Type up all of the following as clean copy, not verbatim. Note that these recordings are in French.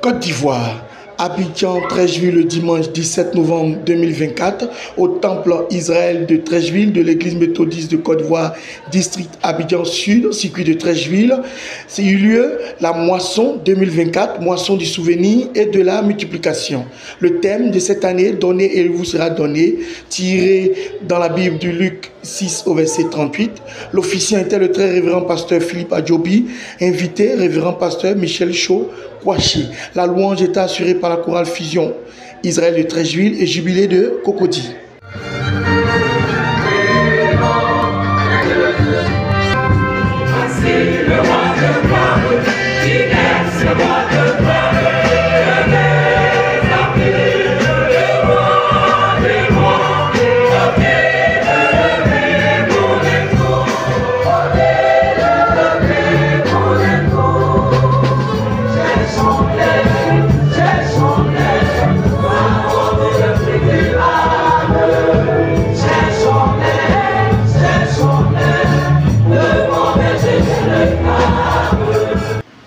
Côte d'Ivoire, Abidjan, Treichville, le dimanche 17 novembre 2024, au temple Israël de Treichville de l'église méthodiste de Côte d'Ivoire, district Abidjan Sud, circuit de Treichville. C'est eu lieu la moisson 2024, moisson du souvenir et de la multiplication. Le thème de cette année, donné et il vous sera donné, tiré dans la Bible de Luc 6 au verset 38. L'officiant était le très révérend pasteur Philippe Adjobi, invité révérend pasteur Michel Chaud Kouachi. La louange était assurée par la chorale Fusion Israël de Treichville et Jubilé de Cocody.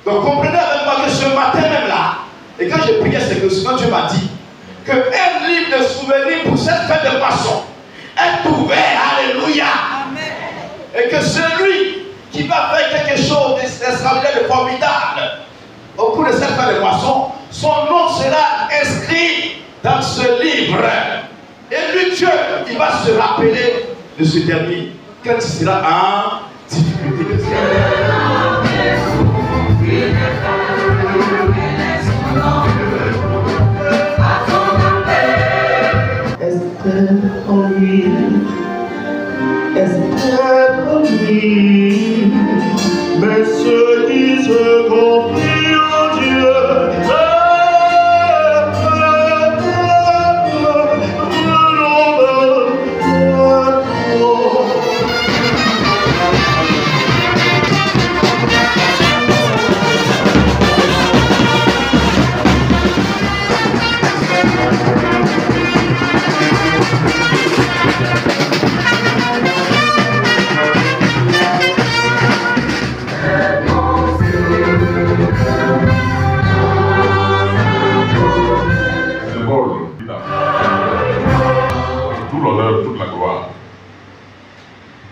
Donc comprenez avec moi que ce matin même là, et quand j'ai prié, c'est que souvent Dieu m'a dit qu'un livre de souvenirs pour cette fête de moisson est ouvert, alléluia. Amen. Et que celui qui va faire quelque chose d'extraordinaire, de formidable au cours de cette fête de moisson, son nom sera inscrit dans ce livre. Et lui, Dieu, il va se rappeler de ce dernier quand il sera en difficulté de Espère en lui, mais ceux qui se confient en Dieu,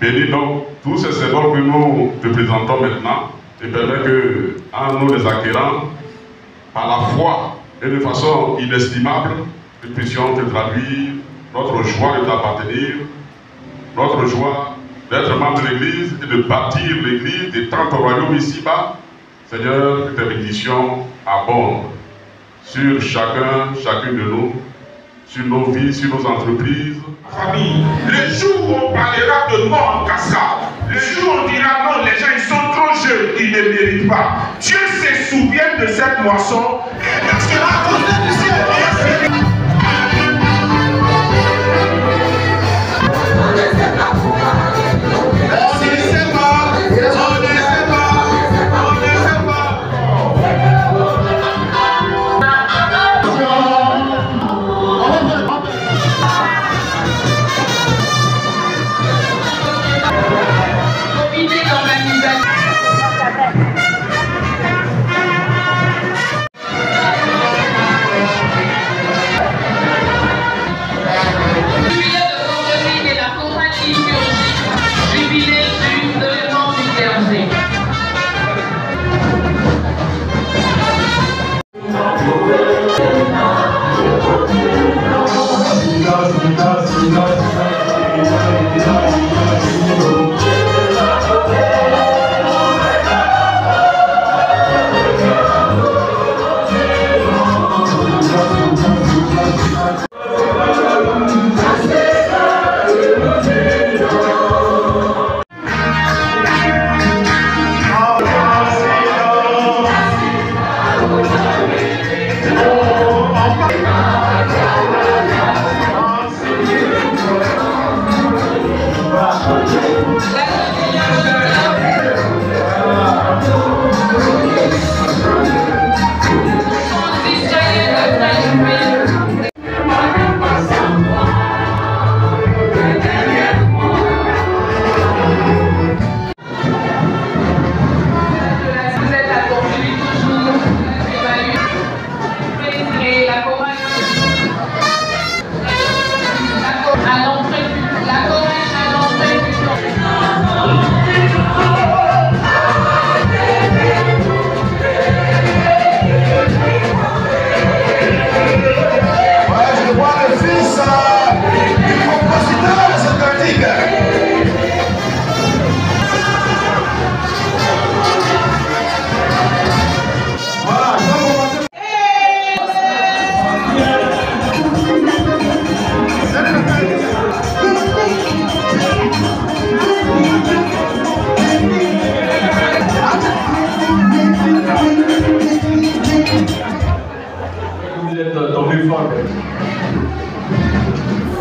bénis donc tous ces symboles que nous te présentons maintenant et permet que, en nous les acquérant, par la foi et de façon inestimable, nous puissions te traduire notre joie de t'appartenir, notre joie d'être membre de l'Église et de bâtir l'Église des 30 royaumes ici-bas. Seigneur, que tes bénédictions abondent sur chacune de nous, sur nos vies, sur nos entreprises. Famille, le jour où on parlera de mort en cascade, le jour où on dira non, les gens ils sont trop jeunes, ils ne méritent pas. Dieu se souvient de cette moisson. Parce que la cause du ciel,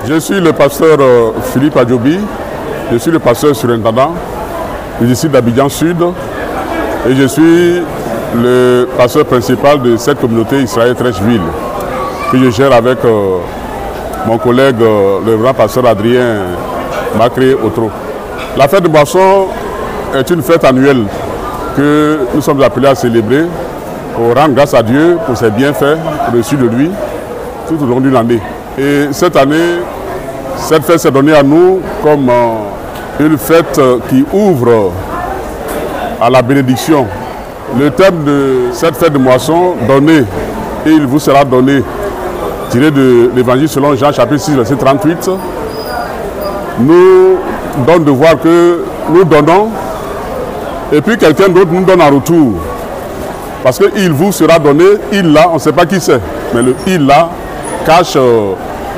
Je suis le pasteur Philippe Adjobi, je suis le pasteur surintendant du district d'Abidjan Sud et je suis le pasteur principal de cette communauté Israël Trècheville que je gère avec mon collègue le grand pasteur Adrien Macré Otro. La fête de Boisson est une fête annuelle que nous sommes appelés à célébrer pour rendre grâce à Dieu pour ses bienfaits reçus de lui tout au long d'une année. Et cette année, cette fête s'est donnée à nous comme une fête qui ouvre à la bénédiction. Le thème de cette fête de moisson, donné et il vous sera donné, tiré de l'évangile selon Jean chapitre 6 verset 38, nous donne de voir que nous donnons et puis quelqu'un d'autre nous donne en retour. Parce que il vous sera donné, il là, on ne sait pas qui c'est, mais le il là cache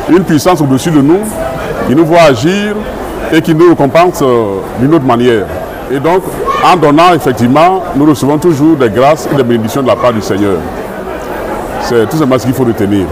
une puissance au-dessus de nous qui nous voit agir et qui nous récompense d'une autre manière. Et donc, en donnant, effectivement, nous recevons toujours des grâces et des bénédictions de la part du Seigneur. C'est tout simplement ce qu'il faut retenir.